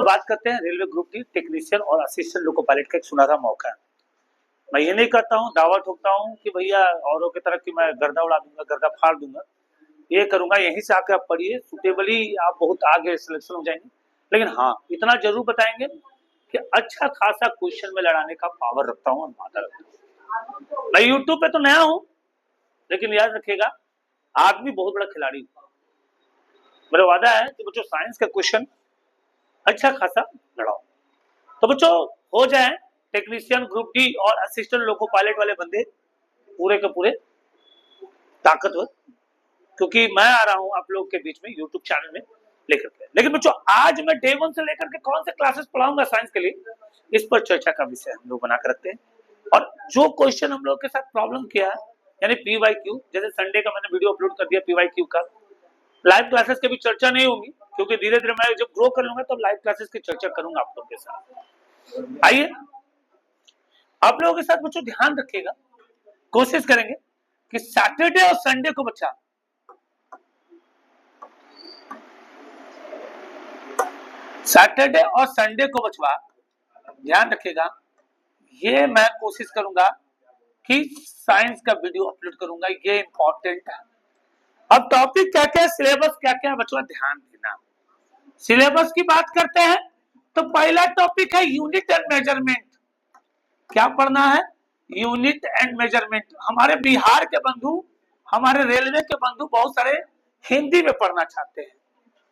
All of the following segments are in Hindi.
बात करते हैं रेलवे ग्रुप डी टेक्नीशियन और असिस्टेंट लोको पायलट का एक सुनहरा मौका है। मैं ये नहीं करता हूँ, दावा ठोकता हूँ कि भैया औरों की तरह कि मैं गर्दा उड़ा दूंगा, गर्दा फाड़ दूंगा, ये करूंगा। यहीं से आके आप पढ़िए, सुटेबली आप बहुत आगे सिलेक्शन हो जाएंगे। लेकिन हाँ, इतना जरूर बताएंगे कि अच्छा खासा क्वेश्चन में लड़ाने का पावर रखता हूँ और मादा रखता हूँ। मैं यूट्यूब पे तो नया हूँ, लेकिन याद रखिएगा आदमी बहुत बड़ा खिलाड़ी हूँ। मेरा वादा है कि बच्चों साइंस का क्वेश्चन अच्छा खासा लड़ाओ। तो बच्चों हो जाए टेक्नीशियन ग्रुप डी और असिस्टेंट लोको पायलट वाले बंदे पूरे के पूरे ताकतवर, क्योंकि मैं आ रहा हूं आप लोग के बीच में यूट्यूब चैनल में लेकर के। लेकिन बच्चों आज मैं डे 1 से लेकर के कौन से क्लासेस पढ़ाऊंगा साइंस के लिए, इस पर चर्चा का विषय हम लोग बनाकर रखते हैं। और जो क्वेश्चन हम लोग के साथ प्रॉब्लम किया है, यानी पीवाईक्यू, जैसे संडे का मैंने वीडियो अपलोड कर दिया पीवाईक्यू का, लाइव क्लासेस की भी चर्चा नहीं होगी, क्योंकि धीरे धीरे मैं जब ग्रो कर लूंगा तब लाइव क्लासेस की चर्चा करूंगा आप लोग के साथ। आइए आप लोगों के साथ बच्चों ध्यान रखिएगा, कोशिश करेंगे कि सैटरडे और संडे को बच्चा सैटरडे और संडे को बचवा ध्यान रखिएगा, ये मैं कोशिश करूंगा कि साइंस का वीडियो अपलोड करूंगा, ये इंपॉर्टेंट है। अब टॉपिक क्या क्या, सिलेबस क्या क्या बच्चों ध्यान देना। सिलेबस की बात करते हैं तो पहला टॉपिक है यूनिट एंड मेजरमेंट। क्या पढ़ना है? Unit and measurement. हमारे बिहार के बंधु, हमारे रेलवे के बंधु बहुत सारे हिंदी में पढ़ना चाहते हैं,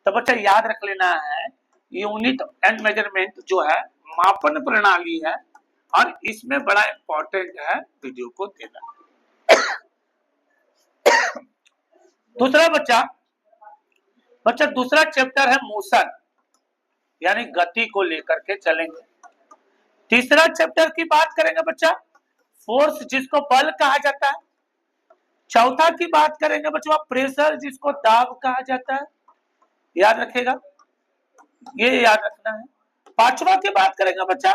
तो बच्चा याद रख लेना है यूनिट एंड मेजरमेंट जो है मापन प्रणाली है, और इसमें बड़ा इंपॉर्टेंट है वीडियो को देना। दूसरा बच्चा दूसरा चैप्टर है मोशन, यानी गति को लेकर के चलेंगे। तीसरा चैप्टर की बात करेंगे बच्चा फोर्स, जिसको बल कहा जाता है। चौथा की बात करेंगे बच्चों प्रेशर, जिसको दाब कहा जाता है। याद रखेगा, ये याद रखना है। पांचवा की बात करेंगे बच्चा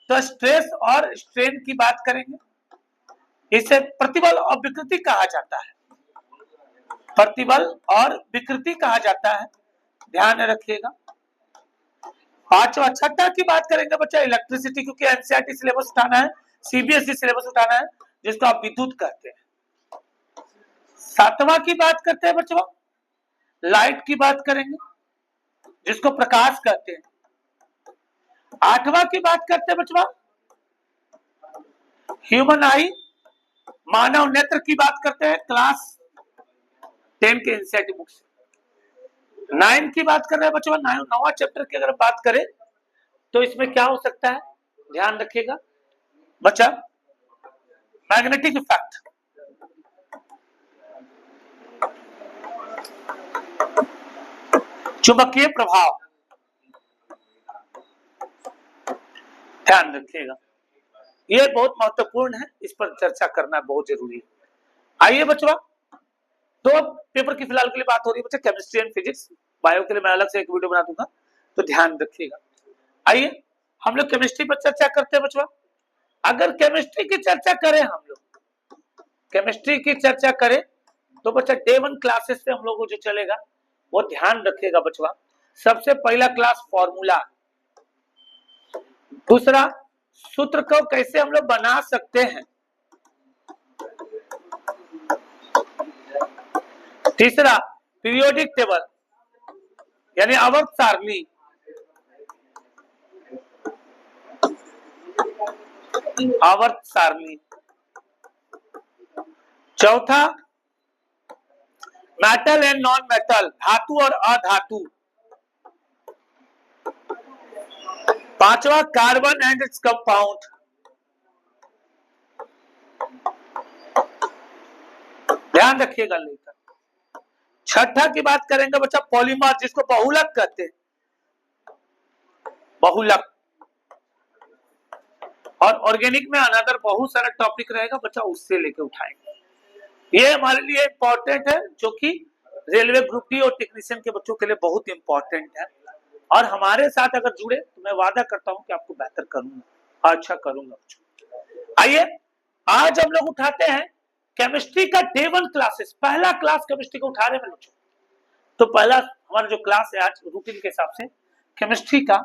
तो स्ट्रेस और स्ट्रेन की बात करेंगे, इसे प्रतिबल और विकृति कहा जाता है। प्रतिबल और विकृति कहा जाता है, ध्यान रखिएगा। पांचवा छठा की बात करेंगे बच्चा इलेक्ट्रिसिटी, क्योंकि एनसीईआरटी सिलेबस उठाना है, सीबीएसई सिलेबस उठाना है, जिसको आप विद्युत कहते हैं। सातवां की बात करते हैं बच्चों लाइट की बात करेंगे, जिसको प्रकाश कहते हैं। आठवां की बात करते हैं बच्चों ह्यूमन आई, मानव नेत्र की बात करते हैं, क्लास 10 के एनसीईआरटी बुक से। 9 की बात कर रहे हैं बच्चों, 9वां चैप्टर की अगर बात करें तो इसमें क्या हो सकता है, ध्यान रखिएगा बच्चा मैग्नेटिक इफेक्ट, चुंबकीय प्रभाव, ध्यान रखिएगा, ये बहुत महत्वपूर्ण है, इस पर चर्चा करना बहुत जरूरी है। आइए बच्चों, दो पेपर की फिलहाल के लिए बात हो रही है बच्चा, केमिस्ट्री एंड फिजिक्स। बायो के लिए मैं अलग से एक वीडियो बना दूंगा, तो ध्यान रखिएगा। आइए हम लोग केमिस्ट्री पर चर्चा करते हैं बच्चों। अगर केमिस्ट्री की चर्चा करें, हम लोग केमिस्ट्री की चर्चा करें तो बच्चा डे 1 क्लासेस से हम लोग को जो चलेगा वो ध्यान रखिएगा बच्चों। सबसे पहला क्लास फॉर्मूला, दूसरा सूत्र को कैसे हम लोग बना सकते हैं, तीसरा पीरियोडिक टेबल यानी आवर्त सारणी, आवर्त सारणी, चौथा मेटल एंड नॉन मेटल, धातु और अधातु, पांचवा कार्बन एंड इट्स कंपाउंड, ध्यान रखिएगा लेकर। छठा की बात करेंगे बच्चा पॉलीमर, जिसको बहुलक कहते हैं, बहुलक। और ऑर्गेनिक में अनदर बहुत सारा टॉपिक रहेगा बच्चा, उससे लेके उठाएंगे। ये हमारे लिए इंपॉर्टेंट है, जो कि रेलवे ग्रुप डी और टेक्नीशियन के बच्चों के लिए बहुत इंपॉर्टेंट है। और हमारे साथ अगर जुड़े तो मैं वादा करता हूं कि आपको बेहतर करूंगा, अच्छा करूंगा बच्चों। आइए आज हम लोग उठाते हैं केमिस्ट्री का डे 1 क्लासेस। पहला क्लास केमिस्ट्री को उठा रहे हैं बच्चों। तो पहला हमारा जो क्लास है आज रूटीन के हिसाब से केमिस्ट्री का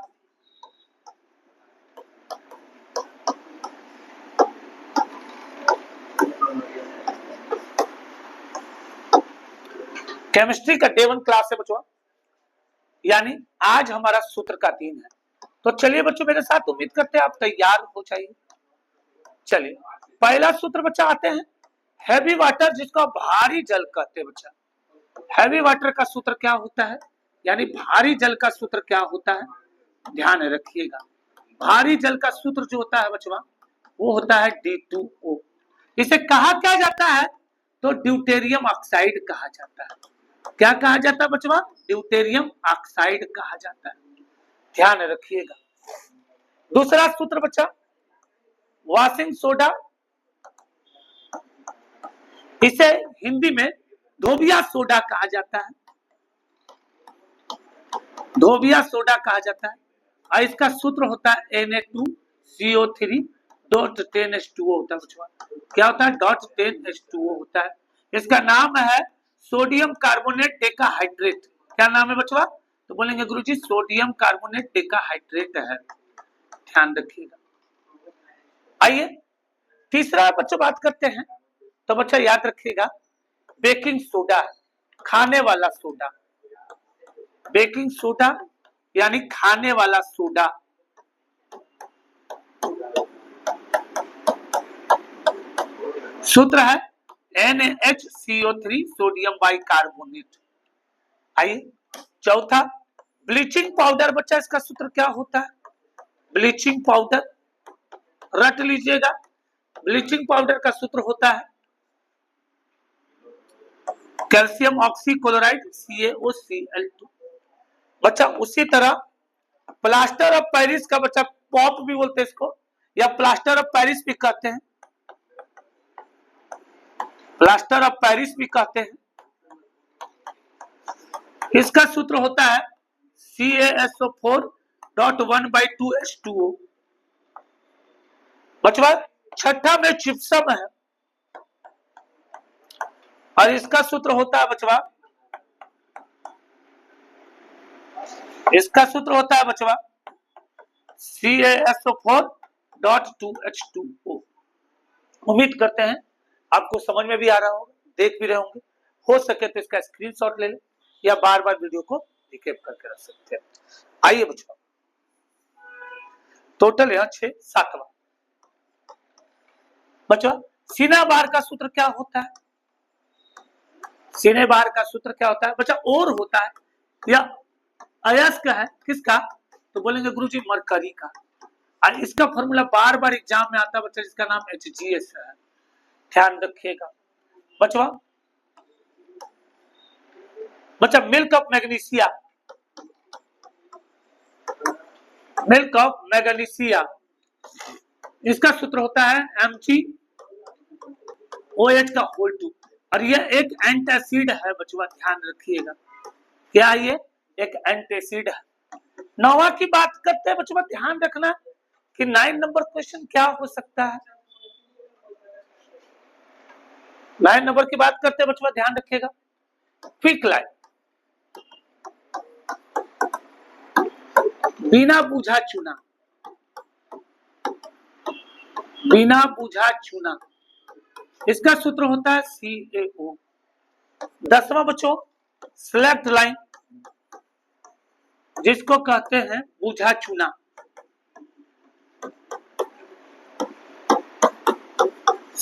केमिस्ट्री का डे 1 क्लास है बच्चों, यानी आज हमारा सूत्र का दिन है। तो चलिए बच्चों मेरे साथ, उम्मीद करते हैं आप तैयार हो जाइए। चलिए पहला सूत्र बच्चा आते हैं, हैवी वाटर जिसको आप भारी जल कहते हैं बच्चा। हैवी वाटर का सूत्र क्या होता है, यानी भारी जल का सूत्र क्या होता है, ध्यान रखिएगा। भारी जल का सूत्र जो होता है बच्चा वो होता है D2O। इसे कहा क्या जाता है, तो ड्यूटेरियम ऑक्साइड कहा जाता है। क्या कहा जाता है बच्चा, ड्यूटेरियम ऑक्साइड कहा जाता है, ध्यान रखिएगा। दूसरा सूत्र बच्चा, वॉशिंग सोडा, इसे हिंदी में धोबिया सोडा कहा जाता है, धोबिया सोडा कहा जाता है। और इसका सूत्र होता है Na2CO3.10H2O होता है बच्चों। क्या होता है, .10H2O होता है। इसका नाम है सोडियम कार्बोनेट डेकाहाइड्रेट। क्या नाम है बच्चों, तो बोलेंगे गुरुजी सोडियम कार्बोनेट डेकाहाइड्रेट है, ध्यान रखिएगा। आइए तीसरा बच्चों बात करते हैं, तो बच्चा याद रखिएगा बेकिंग सोडा, खाने वाला सोडा, बेकिंग सोडा यानी खाने वाला सोडा। सूत्र है NaHCO3 सोडियम बाइकार्बोनेट। आइए चौथा ब्लीचिंग पाउडर, बच्चा इसका सूत्र क्या होता है, ब्लीचिंग पाउडर रट लीजिएगा। ब्लीचिंग पाउडर का सूत्र होता है कैल्शियम ऑक्सीक्लोराइड CaOCl2। बच्चा उसी तरह प्लास्टर ऑफ पेरिस का बच्चा पॉप भी बोलते हैं इसको, या प्लास्टर ऑफ पेरिस भी कहते हैं, प्लास्टर ऑफ पेरिस भी कहते हैं। इसका सूत्र होता है CaSO4.1/2H2O। बच्चा छठा में जिप्सम है, और इसका सूत्र होता है बच्चा, इसका सूत्र होता है बच्चा CaSO4.2H2O। उम्मीद करते हैं आपको समझ में भी आ रहा होगा, देख भी रहे होंगे। हो सके तो इसका स्क्रीनशॉट ले लें, या बार बार वीडियो को रिकैप करके रख सकते हैं। आइए बच्चों, टोटल यहाँ 6-7वां बच्चों। सीना बार का सूत्र क्या होता है, सीने बार का सूत्र क्या होता है बच्चा, और होता है या अयस्क है किसका, तो बोलेंगे गुरुजी मरकरी का। और इसका फॉर्मूला बार बार एग्जाम में आता है बच्चा, जिसका नाम HGS है, ध्यान रखिएगा बच्चा। बच्चा milk of magnesia, milk of magnesia, इसका सूत्र होता है MgOH का होल 2। और यह एक एंटासिड है बच्चों, ध्यान रखिएगा। क्या ये एक एंटासिड है। 9वां की बात करते हैं बच्चों, ध्यान रखना कि 9 नंबर क्वेश्चन क्या हो सकता है। 9 नंबर की बात करते हैं बच्चों, ध्यान रखिएगा। क्विक लाइन, बिना बूझा चुना, बिना बूझा चुना, इसका सूत्र होता है CaO। 10वां बच्चों सिलेक्ट लाइन, जिसको कहते हैं बूझा चुना,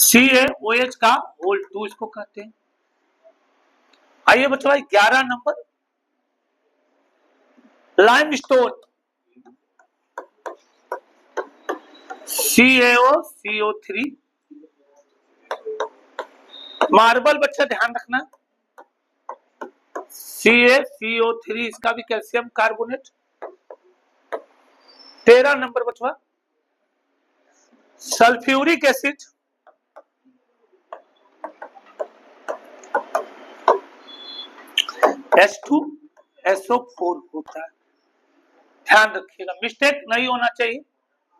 CaOH का होल 2 इसको कहते हैं। आइए बच्चों 11 नंबर लाइमस्टोन, CaOCO3। मार्बल बच्चा ध्यान रखना, CaCO3, इसका भी कैल्शियम कार्बोनेट। 13 नंबर बच्चा सल्फ्यूरिक एसिड, H2SO4 होता है, ध्यान रखिएगा। मिस्टेक नहीं होना चाहिए,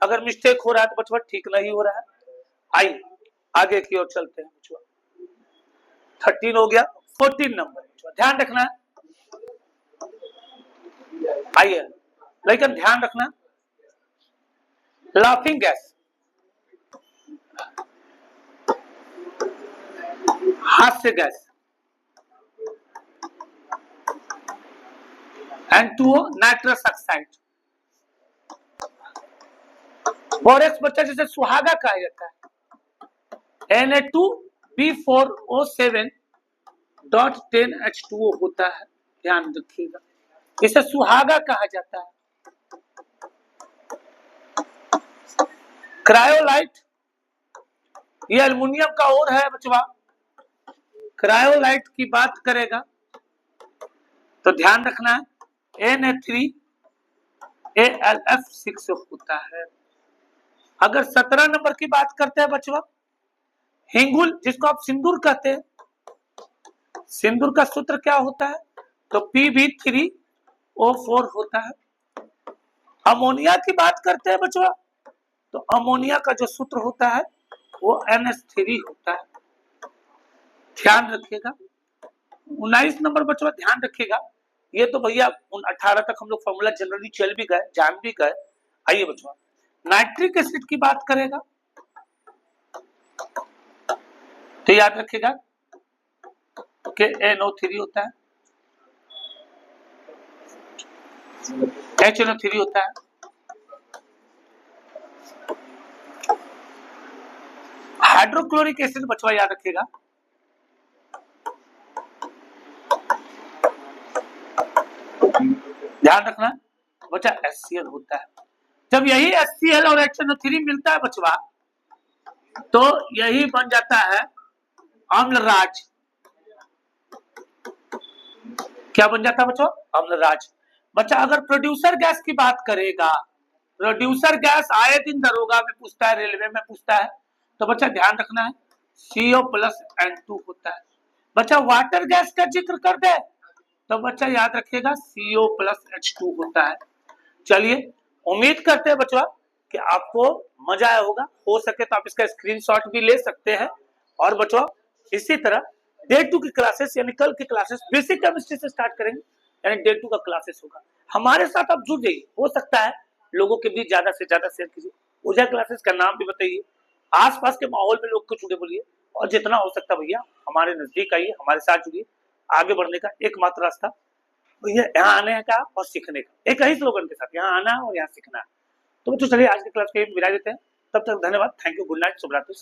अगर मिस्टेक हो रहा है तो बच्चा ठीक नहीं हो रहा है। आइए आगे की ओर चलते हैं बच्चा। 13 हो गया, 14 नंबर ध्यान रखना है। आइए लेकिन ध्यान रखना, लाफिंग गैस, हास्य gas, N2O nitrous oxide. Borax बच्चा जैसे सुहागा कहा जाता है, Na2B4O7.10H2O होता है, ध्यान रखिएगा, इसे सुहागा कहा जाता है। क्रायोलाइट, ये एल्युमिनियम का और है बचवा, क्रायोलाइट की बात करेगा तो ध्यान रखना है Na3AlF6 होता है। अगर 17 नंबर की बात करते हैं बचवा, हिंगुल जिसको आप सिंदूर कहते हैं, सिंदूर का सूत्र क्या होता है, तो Pb3O4 होता है। अमोनिया की बात करते हैं बचवा, तो अमोनिया का जो सूत्र होता है वो NH3 होता है, ध्यान रखिएगा। 19 नंबर बचवा ध्यान रखिएगा, ये तो भैया 18 तक हम लोग फॉर्मूला जनरली चल भी गए, जान भी गए। आइए बचवा, नाइट्रिक एसिड की बात करेगा तो याद रखिएगा कि NO3 होता है, HNO3 होता है। हाइड्रोक्लोरिक एसिड बचवा याद रखिएगा, ध्यान रखना बच्चा HCl होता है। जब यही HCl और HNO3 मिलता है बचवा तो यही बन जाता है अम्लराज। क्या बन जाता है बच्चों, अम्लराज। बच्चा अगर प्रोड्यूसर गैस की बात करेगा, प्रोड्यूसर गैस आए दिन दरोगा में पूछता है, रेलवे में पूछता है, तो बच्चा ध्यान रखना है CO+N2 होता है। बच्चा वाटर गैस का जिक्र कर दे तो बच्चा याद रखिएगा CO+H2 होता है। चलिए, उम्मीद करते हैं बच्चा कि आपको मजा आया होगा, हो सके तो आप इसका स्क्रीनशॉट भी ले सकते हैं। और बच्चों इसी तरह डे 2 की क्लासेस यानी कल की क्लासेस बेसिक केमिस्ट्री से स्टार्ट करेंगे, यानी डे 2 का क्लासेस होगा। हमारे साथ आप जुड़ जाइए, हो सकता है लोगों के बीच ज्यादा से ज्यादा शेयर कीजिए। ऊर्जा क्लासेस का नाम भी बताइए, आसपास के माहौल में लोग को जुड़े बोलिए, और जितना हो सकता भैया हमारे नजदीक आइए, हमारे साथ जुड़िए। आगे बढ़ने का एकमात्र रास्ता भैया यहाँ आने का और सीखने का, एक ही स्लोगन के साथ, यहाँ आना और यहाँ सीखना। तो चलिए आज की क्लास के विराय देते हैं, तब तक धन्यवाद, थैंक यू, गुड नाइट, शुभ रात्रि।